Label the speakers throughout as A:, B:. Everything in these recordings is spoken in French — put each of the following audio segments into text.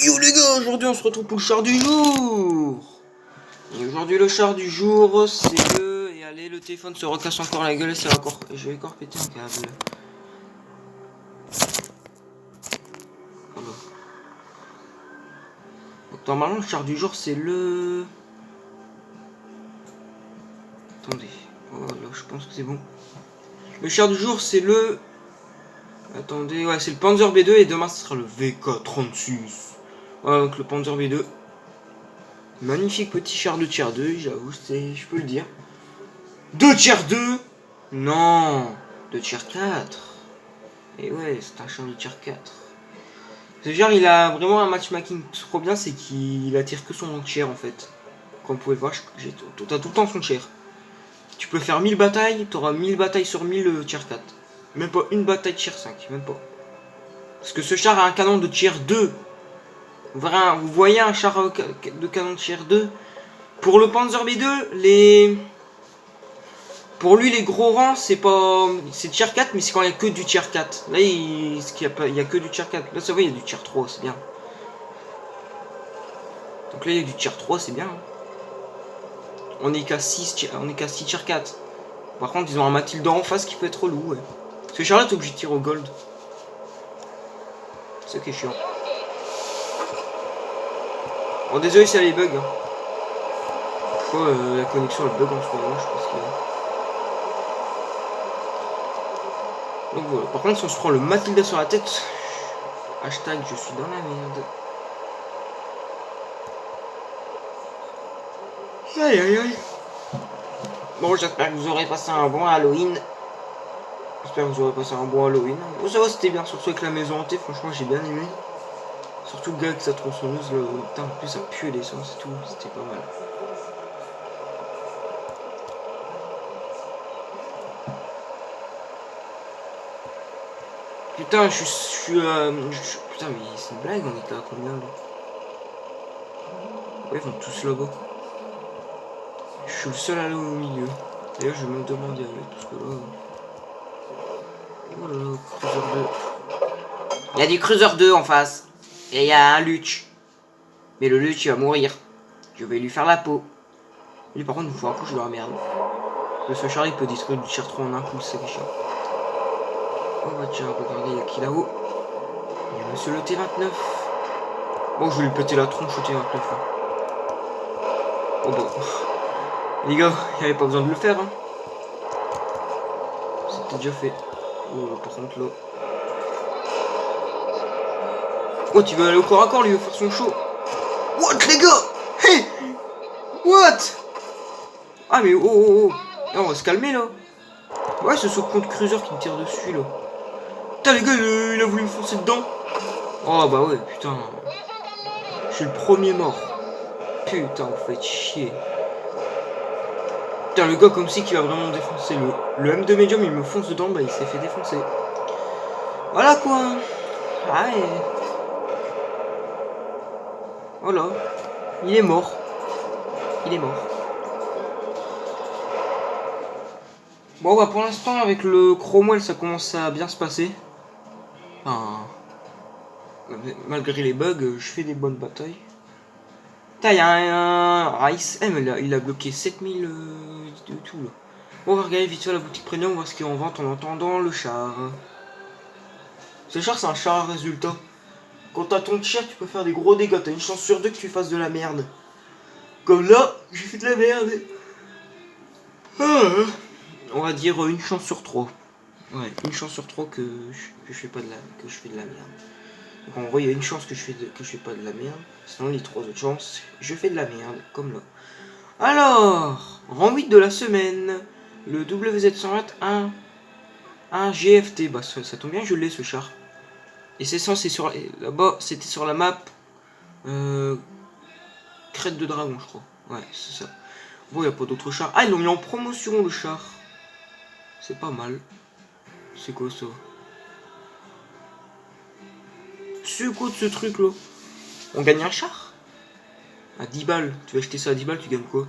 A: Yo les gars, aujourd'hui on se retrouve pour le char du jour. Et aujourd'hui le char du jour c'est le... Et allez, le téléphone se recasse encore la gueule et ça va encore... Je vais encore péter un câble. Voilà. Donc normalement le char du jour c'est le... Attendez, voilà, je pense que c'est bon. Le char du jour c'est le... Attendez, ouais c'est le Panzer B2 et demain ce sera le VK36. Voilà, donc le Panzer B2. Magnifique petit char de tier 2, j'avoue, je peux le dire. De tier 2. Non, de tier 4. Et ouais, c'est un char de tier 4. Ce genre, il a vraiment un matchmaking trop bien, c'est qu'il attire que son tier en fait. Comme vous pouvez le voir, t'as tout le temps son tier. Tu peux faire 1000 batailles, t'auras 1000 batailles sur 1000 tier 4. Même pas une bataille tier 5, même pas. Parce que ce char a un canon de tier 2. Vous voyez un char de canon de tier 2. Pour le Panzer B2, pour lui, les gros rangs, c'est pas... C'est tier 4, mais c'est quand il n'y a que du tier 4. Là, il y a que du tier 4. Là, ça va, il y a du tier 3, c'est bien. Donc là, il y a du tier 3, c'est bien. On est qu'à 6 tier 4. Par contre, ils ont un Matilda en face qui peut être relou, ouais. Parce que Charlotte est obligé de tirer au gold. C'est ça qui est chiant. Bon, désolé si elle est bug. Hein. Je crois la connexion elle bug en ce moment, je pense que... Donc voilà. Par contre, si on se prend le Matilda sur la tête... Hashtag je suis dans la merde. Aïe aïe aïe. Bon, j'espère que vous aurez passé un bon Halloween. J'espère que vous aurez passé un bon Halloween. Bon, ça va, c'était bien, surtout avec la maison hantée, franchement, j'ai bien aimé. Surtout le gars avec sa tronçonneuse, là, putain, en plus, ça pue l'essence et tout, c'était pas mal. Putain, putain, mais c'est une blague, on était à combien, là? Ouais, ils vont tous là-bas. Je suis le seul à aller au milieu. D'ailleurs, je vais me demander avec, parce que là... Voilà, Cruiser 2. Il y a du Cruiser 2 en face. Et il y a un Luch. Mais le Luch, il va mourir. Je vais lui faire la peau. Lui, par contre, il me faut un coup, je suis dans la merde. Parce que ce char, il peut détruire du tier 3 en un coup, c'est chiant. Oh bah tiens, regardez, il y a qui là-haut? Il y a monsieur le T29. Bon, je vais lui péter la tronche au T29. Hein. Oh bah. Les gars, il n'y avait pas besoin de le faire. Hein. C'était déjà fait. Oh, par contre là. Oh, tu veux aller au corps à corps, lui, faire son show? What, les gars? Hey! What? Ah, mais oh, oh, oh. Là, on va se calmer, là. Ouais, c'est ce compte cruiser qui me tire dessus, là. Putain, les gars, il a voulu me foncer dedans. Oh, bah ouais, putain. Je suis le premier mort. Putain, vous faites chier. Putain, le gars, comme si qu'il va vraiment défoncer le M2 Medium, il me fonce dedans, bah il s'est fait défoncer. Voilà, quoi. Ah, et... Voilà. Il est mort. Il est mort. Bon, bah pour l'instant, avec le Cromwell, ça commence à bien se passer. Enfin, malgré les bugs, je fais des bonnes batailles. Putain, il y a un Rice M, il a bloqué 7000 de tout là. On va regarder vite fait la boutique premium, voir ce qu'il y a en vente en entendant le char. Ce char, c'est un char à résultat. Quand t'as ton tir, tu peux faire des gros dégâts. T'as une chance sur deux que tu fasses de la merde. Comme là, j'ai fait de la merde. Ah, on va dire une chance sur trois. Ouais, une chance sur trois que je fais pas de la, que je fais de la merde. Donc en gros, il y a une chance que je fais pas de la merde. Sinon, les trois autres chances, je fais de la merde, comme là. Alors, rang 8 de la semaine. Le WZ120 un GFT. Bah, ça tombe bien, je l'ai ce char. Et c'est censé sur là-bas, c'était sur la map Crête de Dragon, je crois. Ouais, c'est ça. Bon, il n'y a pas d'autres chars. Ah, ils l'ont mis en promotion, le char. C'est pas mal. C'est quoi ça? C'est quoi de ce truc là? On gagne un char? À 10 balles. Tu vas acheter ça à 10 balles, tu gagnes quoi?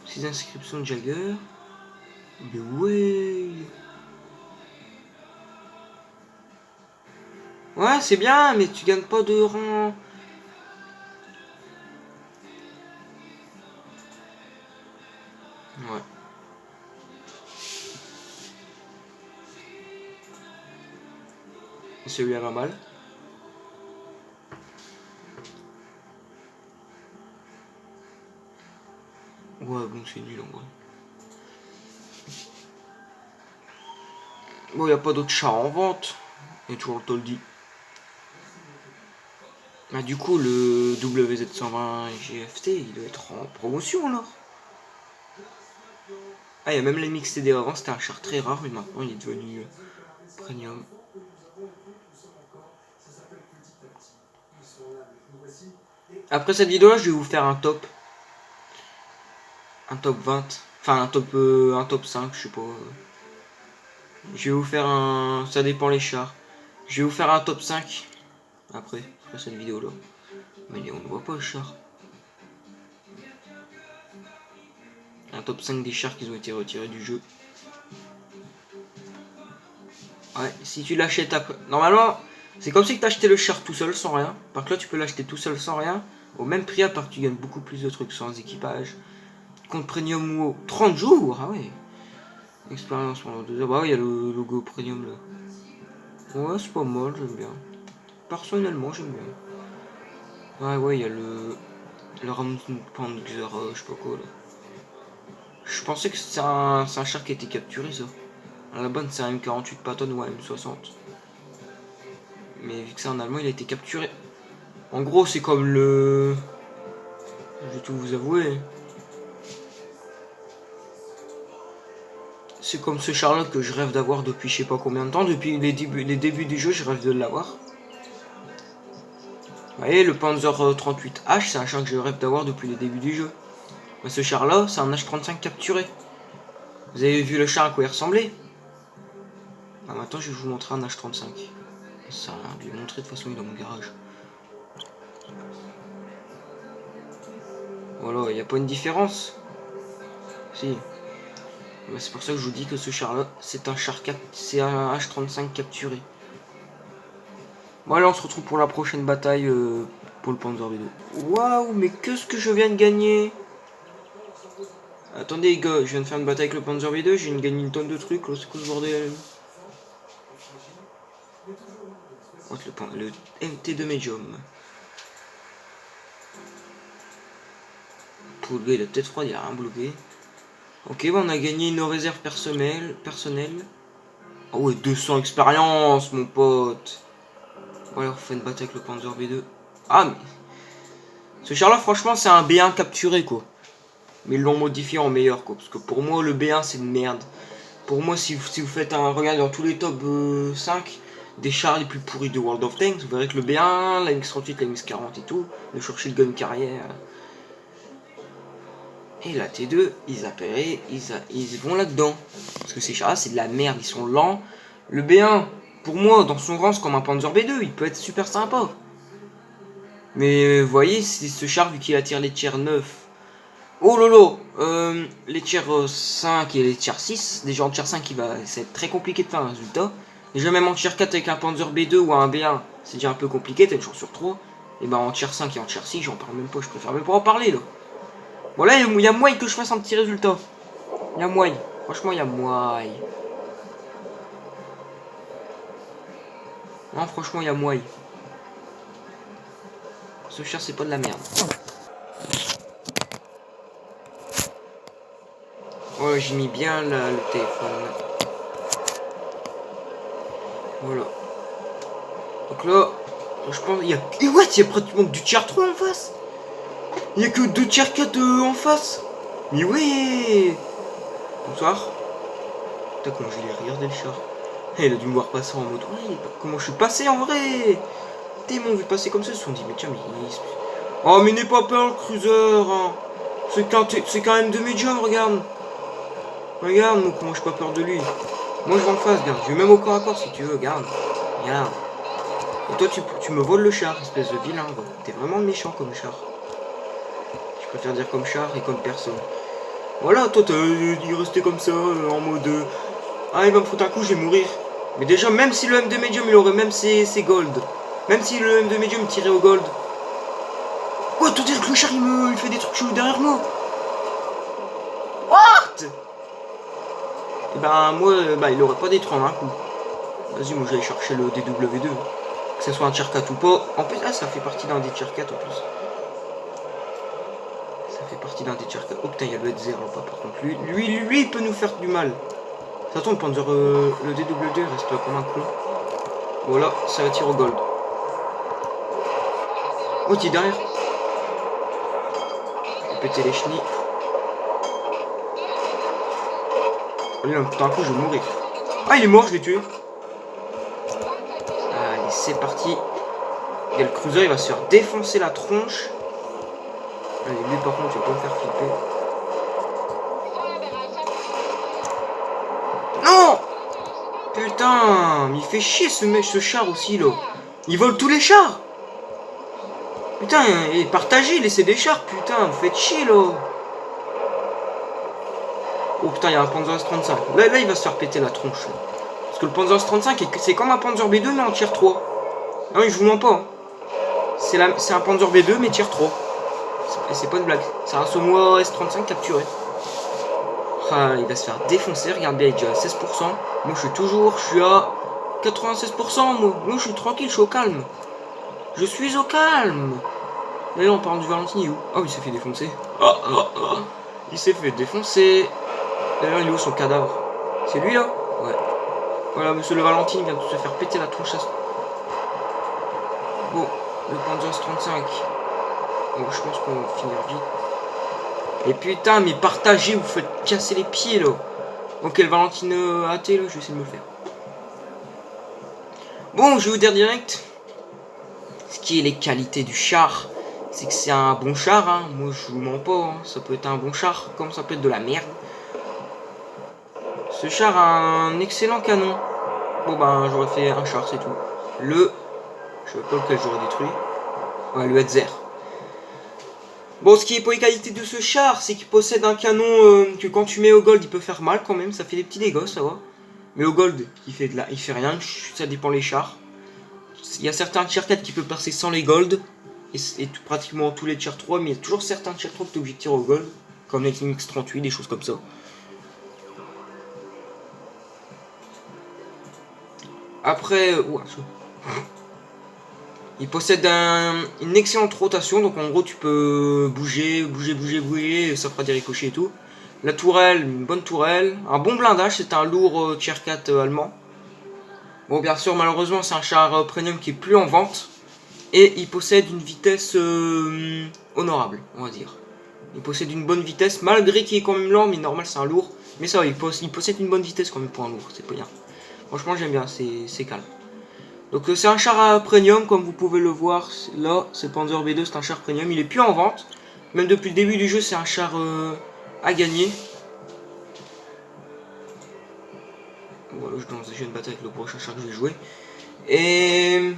A: 6 inscriptions de Jagger. Mais ouais. Ouais, c'est bien, mais tu gagnes pas de rang. Ouais. Celui-là va mal. Ouais, bon, c'est nul en vrai. Bon, y a pas d'autres chars en vente. Et toujours le Toldi. Ah, du coup, le WZ120 GFT, il doit être en promotion alors. Ah, il y a même l'MXTD avant, c'était un char très rare, mais maintenant il est devenu premium. Après cette vidéo là, je vais vous faire un top. Un top 20. Enfin, un top 5, je sais pas. Je vais vous faire un... Ça dépend les chars. Je vais vous faire un top 5. Après cette vidéo là. Mais on ne voit pas le char. Un top 5 des chars qui ont été retirés du jeu. Ouais, si tu l'achètes après... Normalement, c'est comme si tu achetais le char tout seul sans rien. Par contre là, tu peux l'acheter tout seul sans rien. Au même prix, à part que tu gagnes beaucoup plus de trucs sans équipage. Compte premium WoW, 30 jours. Ah ouais. Expérience pendant 2 heures. Bah ouais, il y a le logo premium là. Ouais, c'est pas mal, j'aime bien. Personnellement, j'aime bien. Ouais, ouais, il y a le Rampanzer, je sais pas quoi là. Je pensais que c'est un char qui a été capturé ça. À la bonne, c'est un M48 Patton ou un M60. Mais vu que c'est un allemand, il a été capturé. En gros, c'est comme le... Je vais tout vous avouer. C'est comme ce char là que je rêve d'avoir depuis je sais pas combien de temps. Depuis les débuts du jeu, je rêve de l'avoir. Vous voyez, le Panzer 38H, c'est un char que je rêve d'avoir depuis les débuts du jeu. Mais ce char là, c'est un H35 capturé. Vous avez vu le char à quoi il ressemblait? Ah, maintenant, je vais vous montrer un H35. Ça, je vais lui montrer, de toute façon, il est dans mon garage. Voilà, il n'y a pas une différence. Si. C'est pour ça que je vous dis que ce char là, c'est un H35 capturé. Bon, allez, on se retrouve pour la prochaine bataille pour le Panzer B2. Waouh, mais qu'est-ce que je viens de gagner? Attendez, les gars, je viens de faire une bataille avec le Panzer B2, j'ai gagné une tonne de trucs, là, c'est quoi ce bordel? Oh, le MT2 Medium. Pour le gars, il a peut-être froid, il a rien bloqué. Ok, bon, on a gagné nos réserves personnelles. Ah ouais, 200 expérience, mon pote. Bon, alors, on fait une bataille avec le Panzer B2. Ah, mais... Ce char-là, franchement, c'est un B1 capturé, quoi. Mais ils l'ont modifié en meilleur, quoi. Parce que pour moi, le B1, c'est une merde. Pour moi, si vous faites un regard dans tous les top 5 des chars les plus pourris de World of Tanks, vous verrez que le B1, la MX-38, la MX-40 et tout, le Churchill Gun Carrière... Et la T2, ils vont là-dedans. Parce que ces chars-là, c'est de la merde, ils sont lents. Le B1, pour moi, dans son rang, c'est comme un Panzer B2, il peut être super sympa. Mais vous voyez, c'est ce char, vu qu'il attire les tiers 9. Oh lolo, les tiers 5 et les tiers 6, déjà en tiers 5, c'est très compliqué de faire un résultat. Déjà même en tiers 4 avec un Panzer B2 ou un B1, c'est déjà un peu compliqué, t'as une chance sur 3. Et ben en tiers 5 et en tiers 6, j'en parle même pas, je préfère même pas en parler là. Bon là, il y a moyen que je fasse un petit résultat. Il y a moyen. Franchement, il y a moyen. Non, franchement, il y a moyen. Ce char, c'est pas de la merde. Oh, j'ai mis bien là, le téléphone. Voilà. Donc là, je pense il y a... Et what, il y a pratiquement que du tiers 3 en face. Il y a que 2 tiers 4 en face. Mais ouais. Bonsoir. Putain, comment je l'ai regardé le char. Il a dû me voir passer en mode... Ouais, comment je suis passé en vrai. Ils m'ont vu passer comme ça, ils se sont dit, mais tiens, mais... Oh, mais n'aie pas peur, le cruiser, hein. C'est quand même de médium, regarde. Regarde, moi, comment j'ai pas peur de lui. Moi, je vais en face, regarde. Je vais même au corps à corps, si tu veux, regarde. Regarde. Et toi, tu me voles le char, espèce de vilain. T'es vraiment méchant comme char. Je préfère dire comme char et comme personne. Voilà, toi, t'es resté comme ça, en mode... Ah, il va me foutre un coup, je vais mourir. Mais déjà, même si le M2 Medium, il aurait même ses gold. Même si le M2 Medium tirait au gold. What, tout dire que le char, il fait des trucs chelous derrière moi. What? Et ben, moi, il aurait pas détruit en un coup. Vas-y, moi, j'allais chercher le DW2. Que ce soit un tier 4 ou pas. En plus, ça fait partie d'un des tier 4 en plus. Ça fait partie d'un des tier 4. Oh putain, il y a le Hetzer là-bas par contre. Lui, il peut nous faire du mal. Ça tombe, Panzer, le DW2 reste comme un con. Voilà, ça va tirer au gold. Oh, qui est derrière. Il a pété les chenilles. Lui, tout un coup, je vais mourir. Ah, il est mort, je l'ai tué. Allez, c'est parti. Et le cruiser, il va se faire défoncer la tronche. Allez, lui, par contre, il va pas me faire flipper. Non! Putain, il fait chier ce char aussi, là. Il vole tous les chars. Putain, et partagez, laissez des chars, putain, vous faites chier, là. Oh putain, il y a un Panzer S35. Là, il va se faire péter la tronche. Là. Parce que le Panzer S35, c'est comme un Panzer B2, mais en tier 3. Ah oui, je vous mens pas. Hein. C'est un Panzer B2, mais tier 3. C'est pas une blague. C'est un Somoa S35 capturé. Ah, il va se faire défoncer. Regarde bien, il est déjà à 16%. Moi, je suis à 96%. Moi, je suis tranquille, je suis au calme. Je suis au calme. D'ailleurs, en parlant du Valentine, il est où? Oh, il s'est fait défoncer. Il s'est fait défoncer. D'ailleurs, il est où son cadavre? C'est lui là? Ouais. Voilà, monsieur le Valentine vient de se faire péter la tronche. Bon, le Panzer S35. Bon, je pense qu'on va finir vite. Et putain, mais partagez, vous faites casser les pieds là. Ok, le Valentine AT là, je vais essayer de me le faire. Bon, je vais vous dire direct. Ce qui est les qualités du char, c'est que c'est un bon char. Hein. Moi, je vous mens pas. Hein. Ça peut être un bon char, comme ça peut être de la merde. Ce char a un excellent canon. Bon ben j'aurais fait un char, c'est tout. Je sais pas lequel j'aurais détruit. Ouais, le Hetzer. Bon, ce qui est pour les qualités de ce char, c'est qu'il possède un canon que quand tu mets au gold, il peut faire mal quand même. Ça fait des petits dégâts, ça va. Mais au gold, il fait rien. Ça dépend les chars. Il y a certains tier 4 qui peuvent passer sans les gold. Et pratiquement tous les tier 3. Mais il y a toujours certains tier 3 que tu es obligé de tirer au gold. Comme les King X38, des choses comme ça. Après, il possède une excellente rotation, donc en gros tu peux bouger, ça fera des ricochets et tout. La tourelle, une bonne tourelle, un bon blindage, c'est un lourd tier 4 allemand. Bon, bien sûr, malheureusement, c'est un char premium qui est plus en vente. Et il possède une vitesse honorable, on va dire. Il possède une bonne vitesse, malgré qu'il est quand même lent, mais normal, c'est un lourd. Mais ça va, il possède une bonne vitesse quand même pour un lourd, c'est pas bien. Franchement, j'aime bien, c'est calme. Donc c'est un char premium, comme vous pouvez le voir. Là, c'est Panzer B2, c'est un char premium. Il est plus en vente. Même depuis le début du jeu, c'est un char à gagner. Voilà, je lance déjà une bataille avec le prochain char que je vais jouer. Et...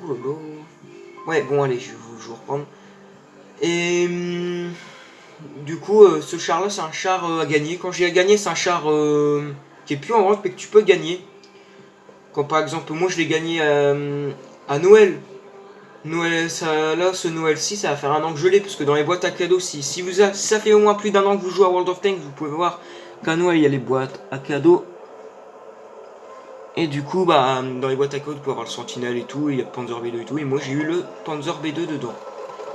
A: Oh là là. Ouais, bon, allez, je vais vous reprendre. Et... du coup, ce char-là, c'est un char à gagner. Quand j'ai à gagner, c'est un char qui est plus en vente, mais que tu peux gagner. Quand par exemple, moi je l'ai gagné à Noël. Ce Noël-ci, ça va faire un an que je l'ai, parce que dans les boîtes à cadeaux, si ça fait au moins plus d'un an que vous jouez à World of Tanks, vous pouvez voir qu'à Noël, il y a les boîtes à cadeaux. Et du coup, bah, dans les boîtes à cadeaux, vous pouvez avoir le Sentinelle et tout, il y a le Panzer B2 et tout, et moi j'ai eu le Panzer B2 dedans.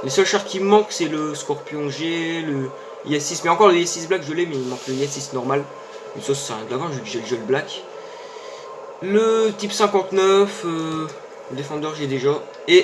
A: Les seuls chars qui me manquent, c'est le Scorpion G, le IS-6, mais encore le IS-6 Black, je l'ai, mais il manque le IS-6 normal. Et ça, c'est un glavin, j'ai le Black. Le type 59, le Defender j'ai déjà. Et